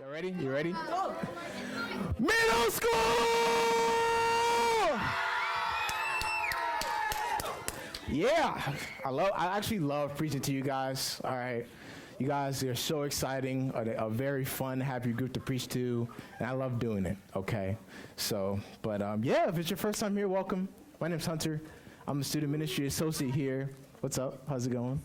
You ready? You ready? Middle school! Yeah, I actually love preaching to you guys. All right, you guys are so exciting, a very fun, happy group to preach to, and I love doing it. Okay, so, but yeah, if it's your first time here, welcome. My name's Hunter. I'm a student ministry associate here. What's up? How's it going?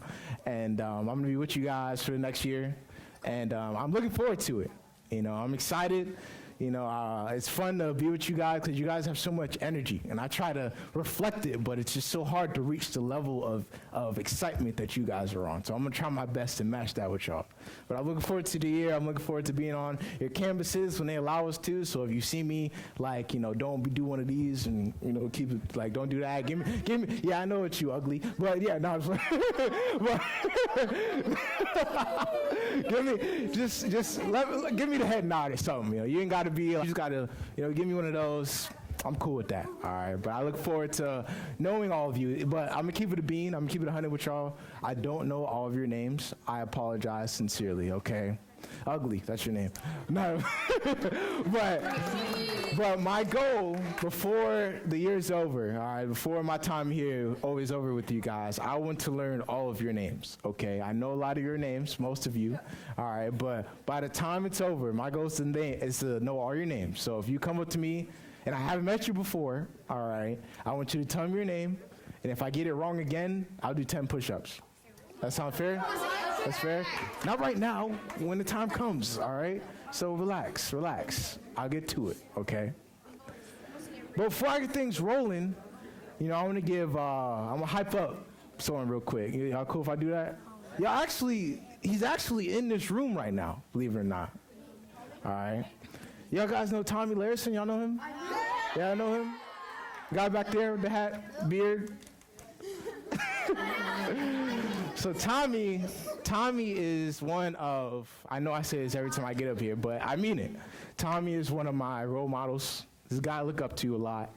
And I'm gonna be with you guys for the next year, and I'm looking forward to it. You know, I'm excited. You know, it's fun to be with you guys because you guys have so much energy, and I try to reflect it, but it's just so hard to reach the level of excitement that you guys are on. So I'm gonna try my best to match that with y'all. But I'm looking forward to the year. I'm looking forward to being on your campuses when they allow us to. So if you see me, like, you know, don't do one of these, and you know, keep it like, don't do that. Give me. Yeah, I know it's you, ugly, but yeah, no. Give me the head nod or something. You know, you ain't got to be. You just got to, you know, give me one of those. I'm cool with that. All right, but I look forward to knowing all of you. But I'm gonna keep it a bean. I'm gonna keep it 100 with y'all. I don't know all of your names. I apologize sincerely. Okay, ugly. That's your name. No, but my goal before the year's over, all right, before my time here always over with you guys, I want to learn all of your names. Okay, I know a lot of your names, most of you. All right, but by the time it's over, my goal is to know all your names. So if you come up to me and I haven't met you before, all right, I want you to tell me your name, and if I get it wrong again, I'll do 10 push-ups. That sound fair? That's fair? Not right now, when the time comes, all right? So relax. I'll get to it, okay? But before I get things rolling, you know, I'm gonna hype up someone real quick. Y'all cool if I do that? Yeah, he's actually in this room right now, believe it or not. All right? Y'all guys know Tommy Larison? Y'all know him? Yeah, I know him. Guy back there with the hat, beard. So Tommy is one of, I know I say this every time I get up here, but I mean it. Tommy is one of my role models. This guy I look up to a lot.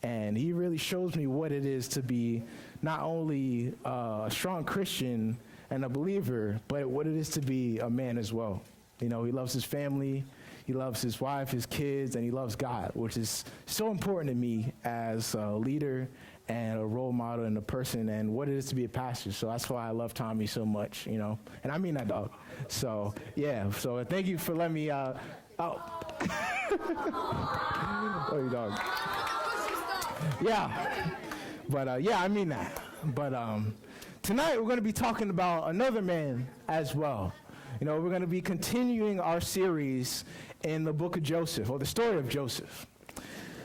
And he really shows me what it is to be not only a strong Christian and a believer, but what it is to be a man as well. You know, he loves his family, he loves his wife, his kids, and he loves God, which is so important to me as a leader and a role model and a person and what it is to be a pastor. So that's why I love Tommy so much, you know. And I mean that, dog. So, yeah. So thank you for letting me oh, you dog. Yeah. But, yeah, I mean that. But tonight we're going to be talking about another man as well. You know, we're going to be continuing our series in the book of Joseph, or the story of Joseph.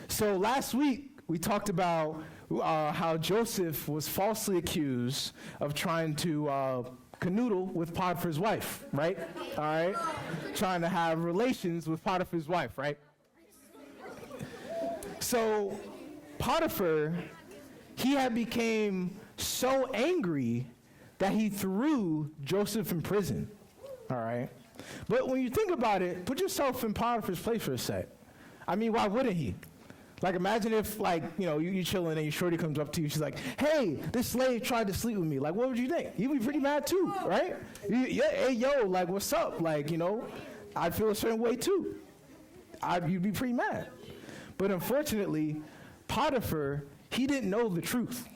So last week we talked about how Joseph was falsely accused of trying to canoodle with Potiphar's wife, right? All right? Trying to have relations with Potiphar's wife, right? So Potiphar, he had became so angry that he threw Joseph in prison, all right? But when you think about it, put yourself in Potiphar's place for a sec. I mean, why wouldn't he? Like, imagine if, like, you know, you chilling and your shorty comes up to you. She's like, hey, this slave tried to sleep with me. Like, what would you think? You'd be pretty mad, too, right? Yeah, hey, yo, like, what's up? Like, you know, I'd feel a certain way, too. You'd be pretty mad. But unfortunately, Potiphar, he didn't know the truth.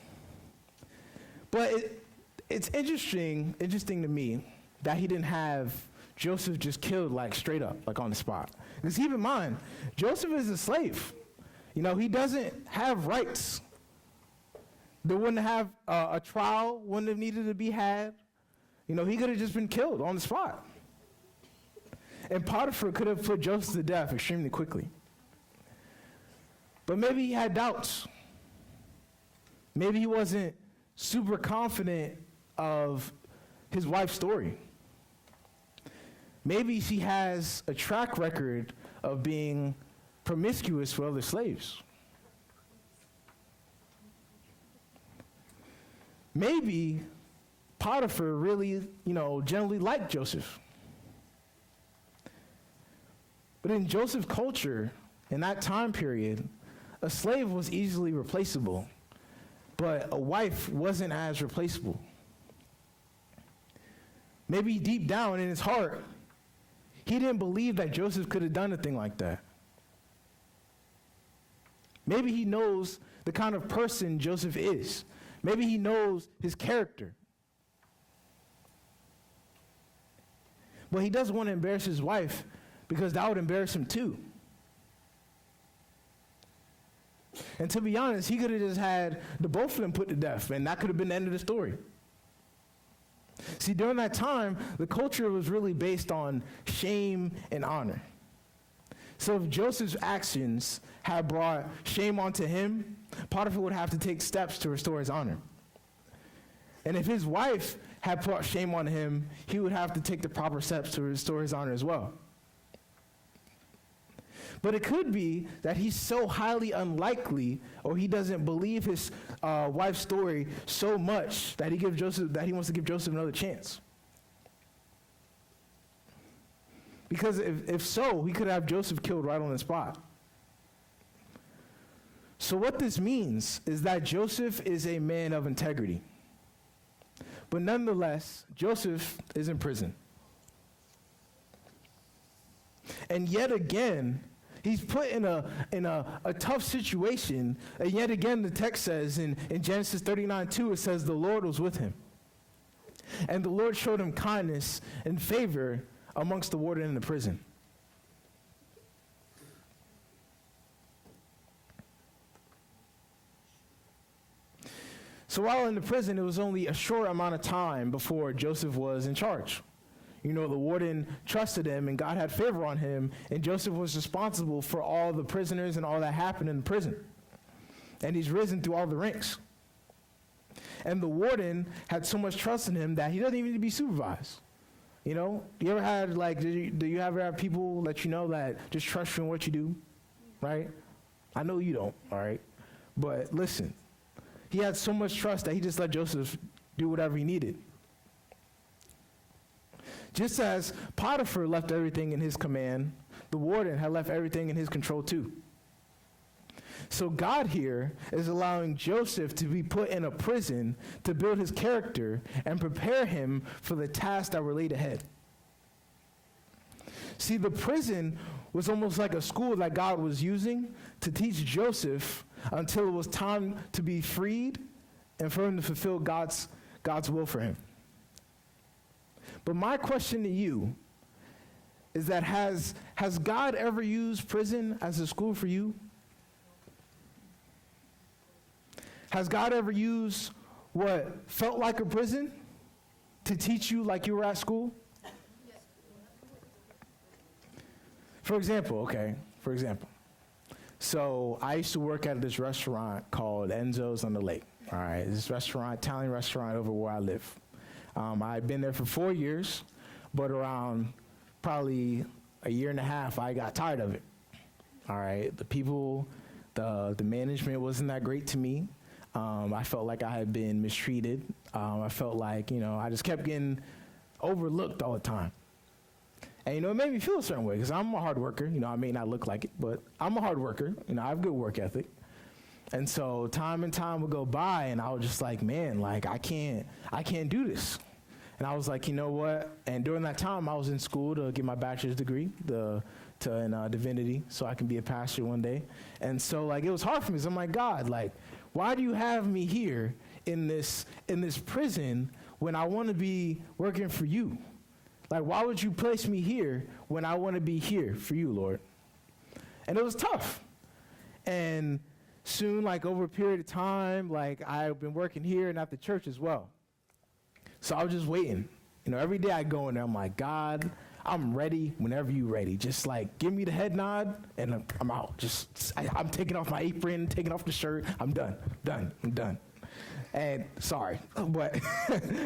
But it's interesting to me that he didn't have Joseph just killed, like, straight up, like, on the spot. Because keep in mind, Joseph is a slave. You know, he doesn't have rights. There wouldn't have a trial, wouldn't have needed to be had. You know, he could have just been killed on the spot. And Potiphar could have put Joseph to death extremely quickly. But maybe he had doubts. Maybe he wasn't super confident of his wife's story. Maybe she has a track record of being promiscuous with other slaves. Maybe Potiphar really, you know, generally liked Joseph. But in Joseph's culture, in that time period, a slave was easily replaceable, but a wife wasn't as replaceable. Maybe deep down in his heart, he he didn't believe that Joseph could have done a thing like that. Maybe he knows the kind of person Joseph is. Maybe he knows his character. But he doesn't want to embarrass his wife because that would embarrass him too. And to be honest, he could have just had the both of them put to death, and that could have been the end of the story. See, during that time, the culture was really based on shame and honor. So if Joseph's actions had brought shame onto him, Potiphar would have to take steps to restore his honor. And if his wife had brought shame on him, he would have to take the proper steps to restore his honor as well. But it could be that he's so highly unlikely, or he doesn't believe his wife's story so much that he wants to give Joseph another chance. Because if so, he could have Joseph killed right on the spot. So what this means is that Joseph is a man of integrity. But nonetheless, Joseph is in prison. And yet again, he's put in a tough situation. And yet again, the text says in Genesis 39:2, it says, the Lord was with him. And the Lord showed him kindness and favor amongst the warden in the prison. So while in the prison, it was only a short amount of time before Joseph was in charge. You know, the warden trusted him and God had favor on him, and Joseph was responsible for all the prisoners and all that happened in the prison. And he's risen through all the ranks. And the warden had so much trust in him that he doesn't even need to be supervised. You know, you ever had, like, do you ever have people let you know that just trust you in what you do, right? I know you don't, all right? But listen, he had so much trust that he just let Joseph do whatever he needed. Just as Potiphar left everything in his command, the warden had left everything in his control too. So God here is allowing Joseph to be put in a prison to build his character and prepare him for the tasks that were laid ahead. See, the prison was almost like a school that God was using to teach Joseph until it was time to be freed and for him to fulfill God's will for him. But my question to you is that has God ever used prison as a school for you? Has God ever used what felt like a prison to teach you like you were at school? For example, so I used to work at this restaurant called Enzo's on the Lake. All right, this restaurant, Italian restaurant over where I live. I'd been there for 4 years, but around probably a year and a half, I got tired of it. All right, the people, the management wasn't that great to me. I felt like I had been mistreated. I felt like, I just kept getting overlooked all the time. And, it made me feel a certain way because I'm a hard worker. I may not look like it, but I'm a hard worker. I have good work ethic. And so time and time would go by, and I was just like, man, like, I can't do this. And I was like, you know what? And during that time, I was in school to get my bachelor's degree in divinity so I can be a pastor one day. And so, like, it was hard for me. So I'm like, God, like, why do you have me here in this prison when I want to be working for you? Like, why would you place me here when I want to be here for you, Lord? And it was tough. And soon, like, over a period of time, like, I've been working here and at the church as well. So I was just waiting. Every day I go in there, I'm like, God, I'm ready whenever you're ready. Just, like, give me the head nod, and I'm out. I'm taking off my apron, taking off the shirt. I'm done. And sorry, but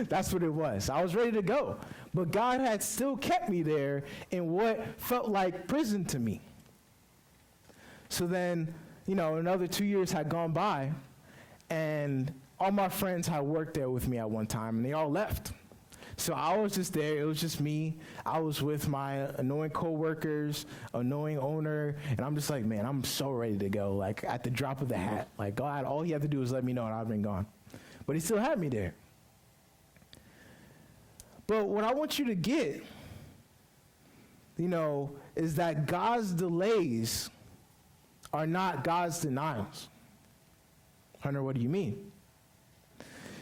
that's what it was. I was ready to go. But God had still kept me there in what felt like prison to me. So then, another 2 years had gone by, and all my friends had worked there with me at one time, and they all left. So I was just there. It was just me. I was with my annoying coworkers, annoying owner, and I'm just like, man, I'm so ready to go. Like, at the drop of the hat. Like, God, all he had to do was let me know, and I've been gone. But he still had me there. But what I want you to get is that God's delays are not God's denials. Hunter, what do you mean?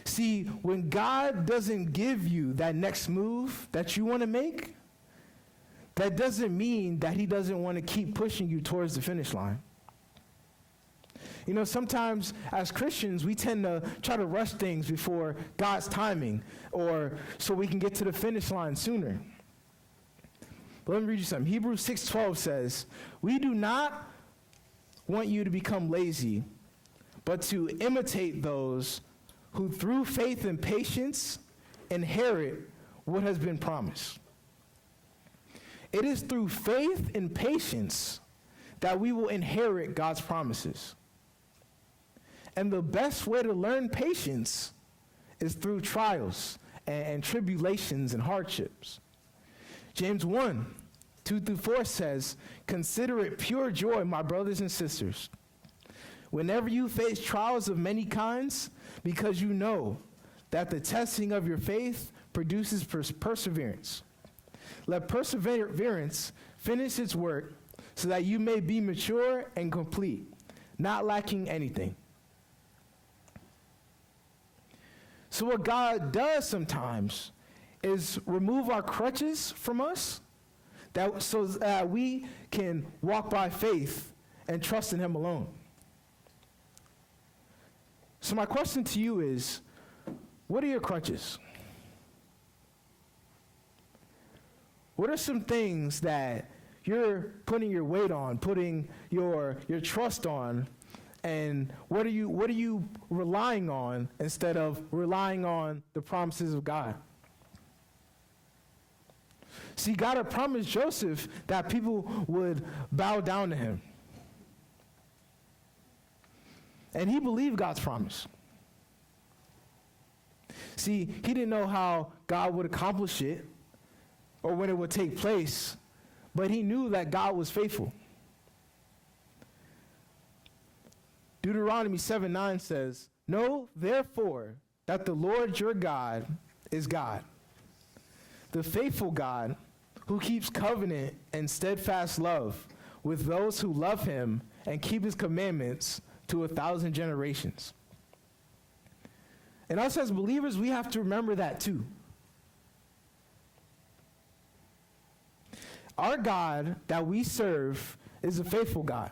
See, when God doesn't give you that next move that you want to make, that doesn't mean that he doesn't want to keep pushing you towards the finish line. Sometimes as Christians, we tend to try to rush things before God's timing, or so we can get to the finish line sooner. But let me read you something. Hebrews 6:12 says, "We do not want you to become lazy, but to imitate those who through faith and patience inherit what has been promised." It is through faith and patience that we will inherit God's promises. And the best way to learn patience is through trials and tribulations and hardships. James 1:2-4 says, "Consider it pure joy, my brothers and sisters, whenever you face trials of many kinds, because you know that the testing of your faith produces perseverance. Let perseverance finish its work so that you may be mature and complete, not lacking anything." So what God does sometimes is remove our crutches from us so that we can walk by faith and trust in him alone. So my question to you is, what are your crutches? What are some things that you're putting your weight on, putting your trust on, and what are you relying on instead of relying on the promises of God? See, God had promised Joseph that people would bow down to him. And he believed God's promise. See, he didn't know how God would accomplish it or when it would take place, but he knew that God was faithful. Deuteronomy 7:9 says, "Know therefore that the Lord your God is God, the faithful God who keeps covenant and steadfast love with those who love him and keep his commandments to 1,000 generations." And us as believers, we have to remember that too. Our God that we serve is a faithful God.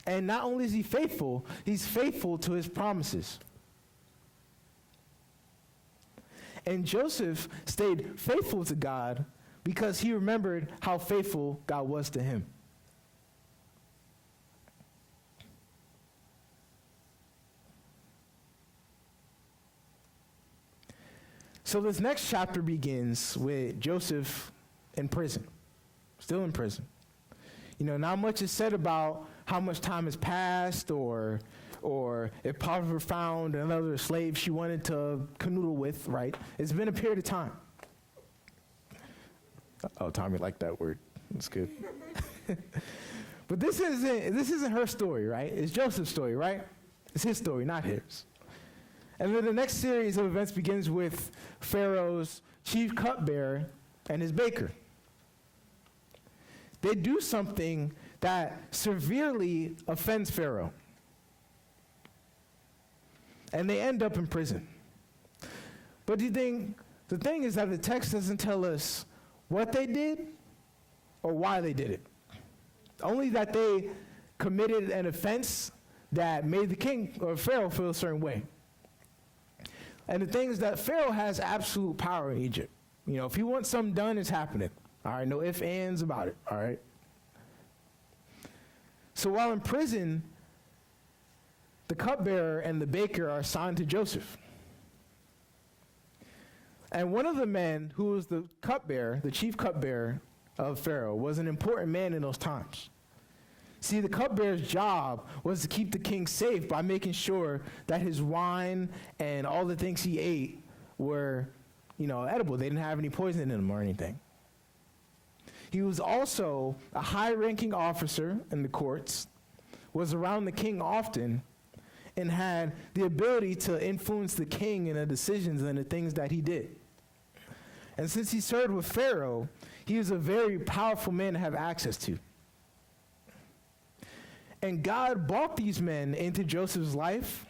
And not only is he faithful, he's faithful to his promises. And Joseph stayed faithful to God because he remembered how faithful God was to him. So this next chapter begins with Joseph in prison, still in prison. Not much is said about how much time has passed or if Potiphar found another slave she wanted to canoodle with, right? It's been a period of time. Oh, Tommy liked that word. That's good. But this isn't her story, right? It's Joseph's story, right? It's his story, not his. And then the next series of events begins with Pharaoh's chief cupbearer and his baker. They do something that severely offends Pharaoh. And they end up in prison. But the thing is that the text doesn't tell us what they did or why they did it. Only that they committed an offense that made the king or Pharaoh feel a certain way. And the thing is that Pharaoh has absolute power in Egypt. If he wants something done, it's happening. All right, no ifs, ands about it, all right? So while in prison, the cupbearer and the baker are assigned to Joseph. And one of the men who was the cupbearer, the chief cupbearer of Pharaoh, was an important man in those times. See, the cupbearer's job was to keep the king safe by making sure that his wine and all the things he ate were, edible. They didn't have any poison in them or anything. He was also a high-ranking officer in the courts, was around the king often, and had the ability to influence the king in the decisions and the things that he did. And since he served with Pharaoh, he was a very powerful man to have access to. And God brought these men into Joseph's life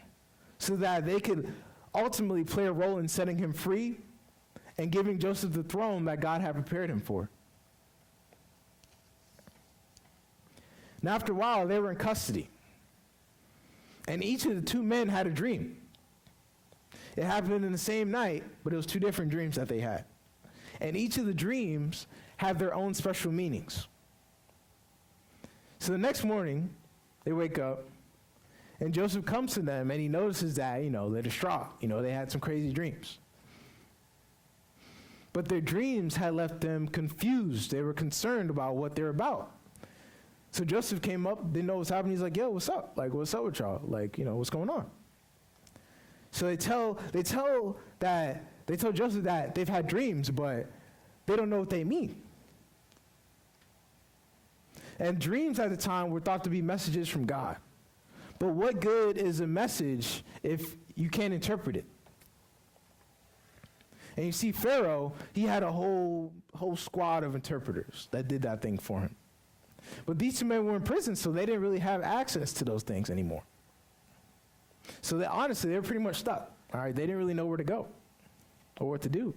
so that they could ultimately play a role in setting him free and giving Joseph the throne that God had prepared him for. Now, after a while, they were in custody. And each of the two men had a dream. It happened in the same night, but it was two different dreams that they had. And each of the dreams have their own special meanings. So the next morning, they wake up, and Joseph comes to them, and he notices that, they're distraught. They had some crazy dreams. But their dreams had left them confused. They were concerned about what they're about. So Joseph came up, didn't know what's happening. He's like, yo, what's up? Like, what's up with y'all? Like, what's going on? So they told Joseph that they've had dreams, but they don't know what they mean. And dreams at the time were thought to be messages from God. But what good is a message if you can't interpret it? And you see Pharaoh, he had a whole squad of interpreters that did that thing for him. But these two men were in prison, so they didn't really have access to those things anymore. So honestly, they were pretty much stuck. All right, they didn't really know where to go or what to do.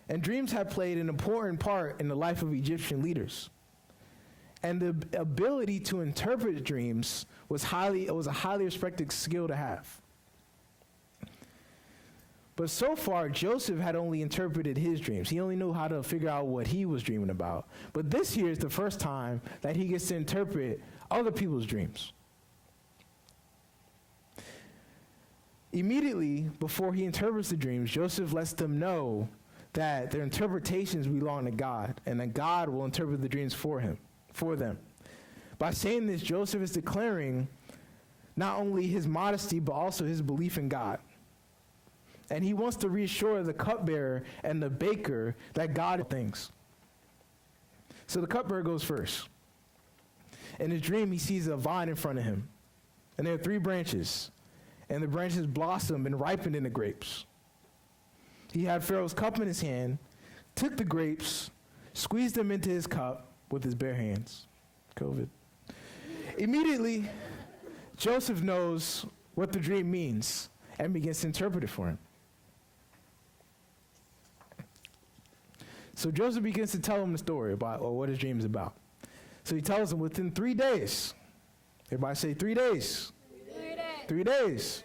And dreams have played an important part in the life of Egyptian leaders. And the ability to interpret dreams was a highly respected skill to have. But so far, Joseph had only interpreted his dreams. He only knew how to figure out what he was dreaming about. But this here is the first time that he gets to interpret other people's dreams. Immediately before he interprets the dreams, Joseph lets them know that their interpretations belong to God, and that God will interpret the dreams for them. By saying this, Joseph is declaring not only his modesty, but also his belief in God. And he wants to reassure the cupbearer and the baker that God things. So the cupbearer goes first. In his dream, he sees a vine in front of him. And there are 3 branches. And the branches blossom and ripen into grapes. He had Pharaoh's cup in his hand, took the grapes, squeezed them into his cup with his bare hands. COVID. Immediately, Joseph knows what the dream means and begins to interpret it for him. So Joseph begins to tell him the story about what his dream is about. So he tells him within 3 days. Everybody say 3 days. 3 days. 3 days.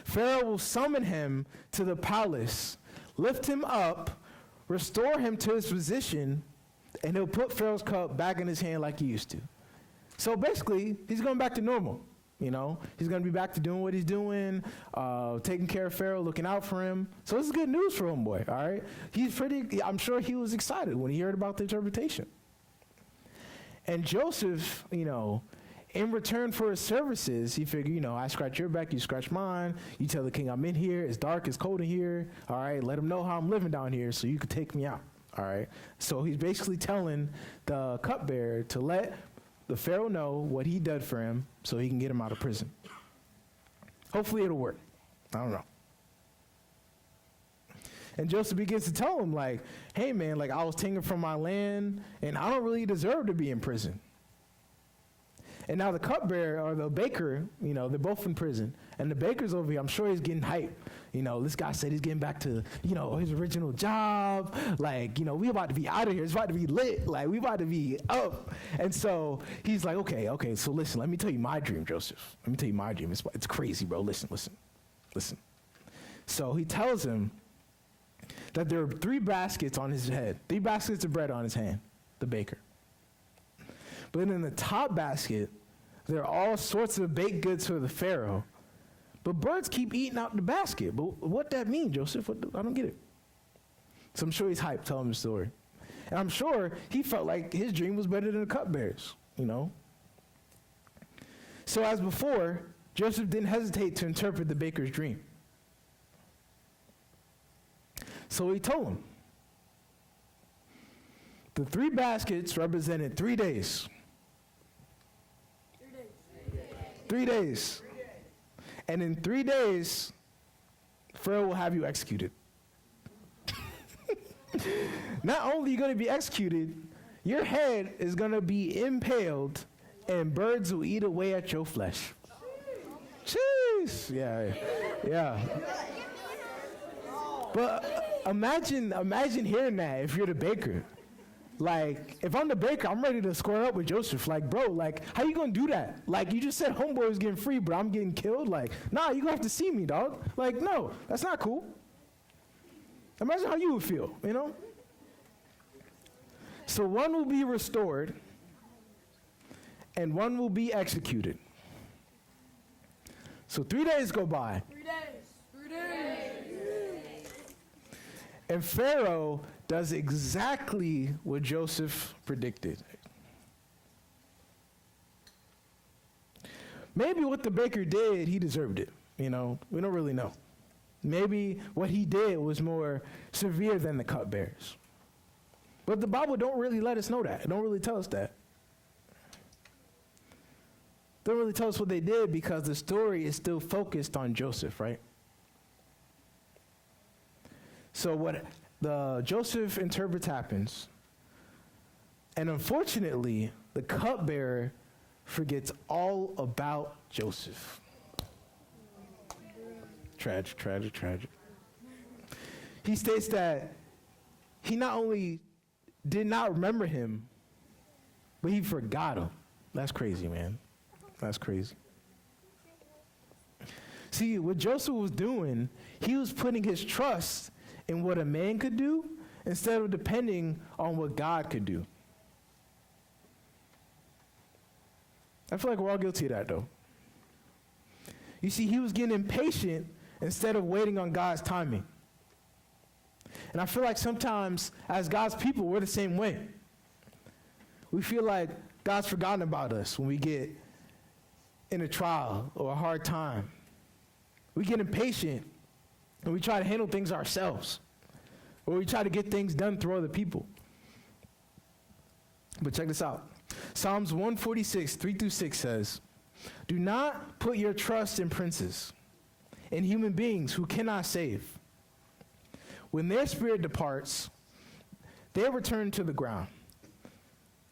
Pharaoh will summon him to the palace, lift him up, restore him to his position, and he'll put Pharaoh's cup back in his hand like he used to. So basically, he's going back to normal. He's going to be back to doing what he's doing, taking care of Pharaoh, looking out for him. So this is good news for homeboy, all right? I'm sure he was excited when he heard about the interpretation. And Joseph, in return for his services, he figured, I scratch your back, you scratch mine. You tell the king I'm in here, it's dark, it's cold in here, all right? Let him know how I'm living down here so you can take me out, all right? So he's basically telling the cupbearer to let the Pharaoh know what he did for him so he can get him out of prison. Hopefully it'll work. I don't know. And Joseph begins to tell him, hey, man, I was taken from my land, and I don't really deserve to be in prison. And now the cupbearer or the baker, they're both in prison. And the baker's over here, I'm sure he's getting hyped. This guy said he's getting back to, his original job. We about to be out of here. It's about to be lit. We about to be up. And so he's like, okay, so listen, let me tell you my dream, Joseph. Let me tell you my dream. It's crazy, bro. Listen. So he tells him that there are 3 baskets on his head, 3 baskets of bread on his hand, the baker. But in the top basket, there are all sorts of baked goods for the Pharaoh. But birds keep eating out the basket. But what that mean, Joseph? I don't get it. So I'm sure he's hyped telling him the story. And I'm sure he felt like his dream was better than the cupbearer's, So as before, Joseph didn't hesitate to interpret the baker's dream. So he told him. The 3 baskets represented 3 days. 3 days. And in 3 days, Pharaoh will have you executed. Not only are you going to be executed, your head is going to be impaled and birds will eat away at your flesh. Jeez. Yeah. But imagine hearing that if you're the baker. Like, if I'm the baker, I'm ready to square up with Joseph. Like, bro, like, how you gonna do that? Like, you just said homeboy was getting free, but I'm getting killed? Like, nah, you gonna have to see me, dog. Like, no, that's not cool. Imagine how you would feel, you know? So one will be restored, and one will be executed. So 3 days go by. 3 days. 3 days. And Pharaoh does exactly what Joseph predicted. Maybe what the baker did, he deserved it. You know, we don't really know. Maybe what he did was more severe than the cupbearers. But the Bible don't really let us know that. It don't really tell us that. Don't really tell us what they did because the story is still focused on Joseph, right? So what Joseph interprets happens, and unfortunately, the cupbearer forgets all about Joseph. Tragic. He states that he not only did not remember him, but he forgot him. That's crazy, man. That's crazy. See, what Joseph was doing, he was putting his trust in what a man could do instead of depending on what God could do. I feel like we're all guilty of that, though. You see, he was getting impatient instead of waiting on God's timing. And I feel like sometimes, as God's people, we're the same way. We feel like God's forgotten about us when we get in a trial or a hard time. We get impatient and we try to handle things ourselves, or we try to get things done through other people. But check this out. Psalms 146, 3-6 says, "Do not put your trust in princes, in human beings who cannot save. When their spirit departs, they return to the ground.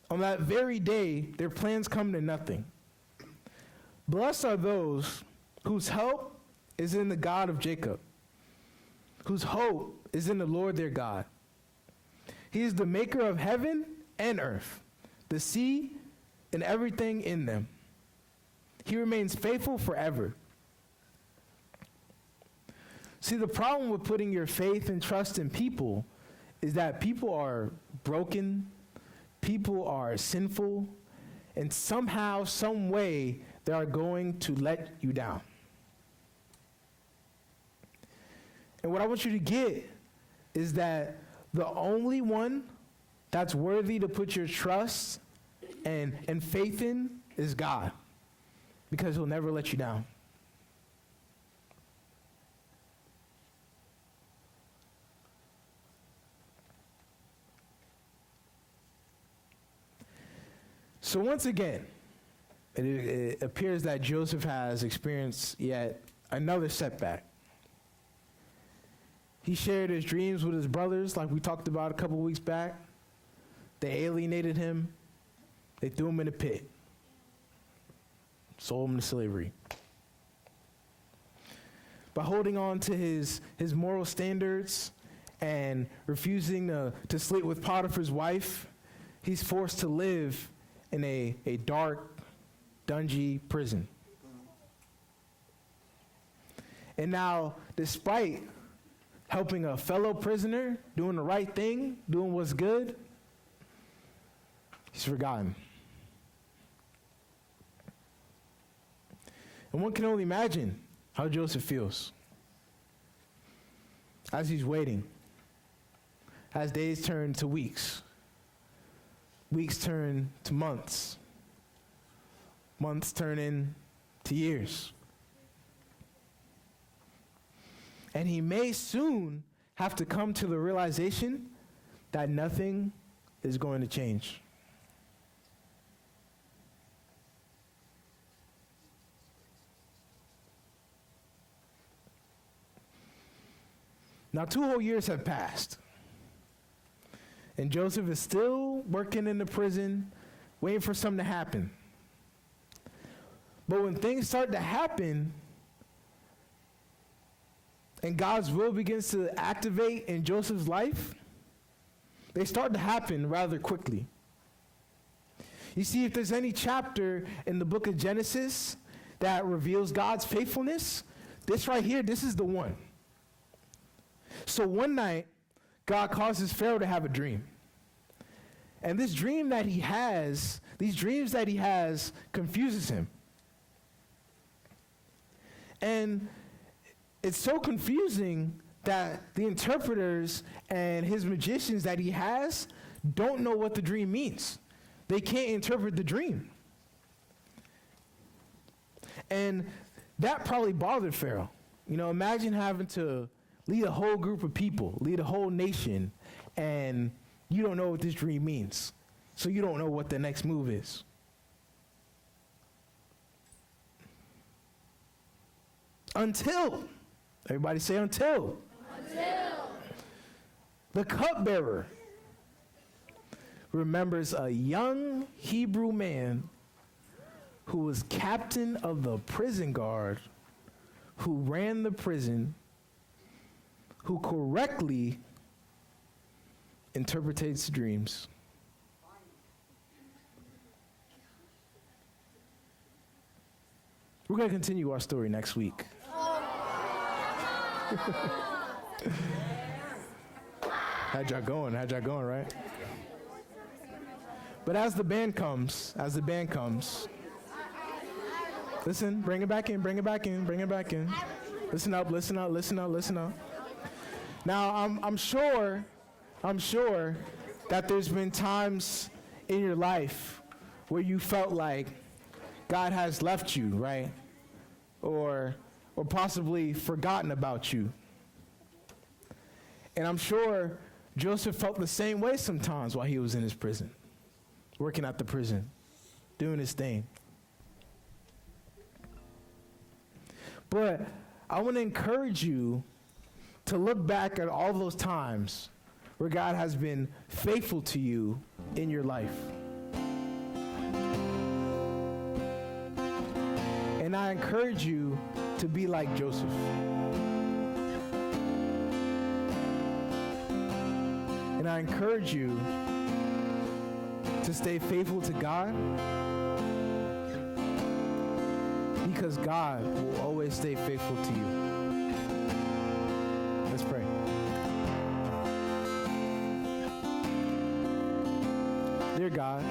On that very day, their plans come to nothing. Blessed are those whose help is in the God of Jacob, whose hope is in the Lord their God. He is the maker of heaven and earth, the sea and everything in them. He remains faithful forever." See, the problem with putting your faith and trust in people is that people are broken, people are sinful, and somehow, some way, they are going to let you down. And what I want you to get is that the only one that's worthy to put your trust and faith in is God, because he'll never let you down. So once again, it appears that Joseph has experienced yet another setback. He shared his dreams with his brothers, like we talked about a couple weeks back. They alienated him. They threw him in a pit. Sold him to slavery. By holding on to his moral standards and refusing to sleep with Potiphar's wife, he's forced to live in a dark, dungy prison. And now, despite helping a fellow prisoner, doing the right thing, doing what's good, he's forgotten. And one can only imagine how Joseph feels as he's waiting, as days turn to weeks, weeks turn to months, months turn into years. And he may soon have to come to the realization that nothing is going to change. Now, 2 whole years have passed. And Joseph is still working in the prison, waiting for something to happen. But when things start to happen, and God's will begins to activate in Joseph's life, they start to happen rather quickly. You see, if there's any chapter in the book of Genesis that reveals God's faithfulness, this right here, this is the one. So one night, God causes Pharaoh to have a dream. And this dream that he has, these dreams that he has, confuses him. And it's so confusing that the interpreters and his magicians that he has don't know what the dream means. They can't interpret the dream. And that probably bothered Pharaoh. You know, imagine having to lead a whole group of people, lead a whole nation, and you don't know what this dream means. So you don't know what the next move is. Until, everybody say until. The cupbearer remembers a young Hebrew man who was captain of the prison guard, who ran the prison, who correctly interprets dreams. We're going to continue our story next week. How'd y'all going, right? But as the band comes, listen, bring it back in. Listen up. Now, I'm sure that there's been times in your life where you felt like God has left you, right? Or possibly forgotten about you. And I'm sure Joseph felt the same way sometimes while he was in his prison, working at the prison, doing his thing. But I want to encourage you to look back at all those times where God has been faithful to you in your life. And I encourage you to be like Joseph. And I encourage you to stay faithful to God, because God will always stay faithful to you. Let's pray. Dear God,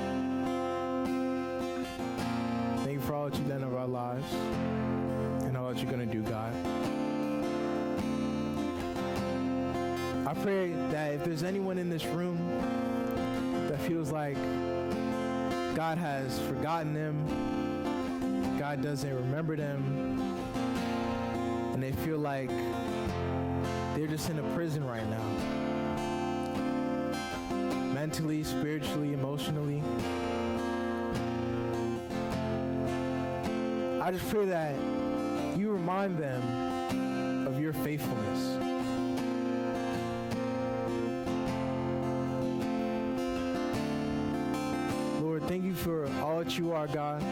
thank you for all that you've done in our lives and all that you're going to do, God. I pray that if there's anyone in this room that feels like God has forgotten them, God doesn't remember them, and they feel like they're just in a prison right now, mentally, spiritually, emotionally, I just pray that you remind them of your faithfulness. Lord, thank you for all that you are, God.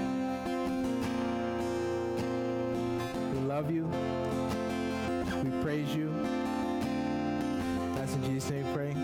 We love you. We praise you. That's in Jesus' name we pray.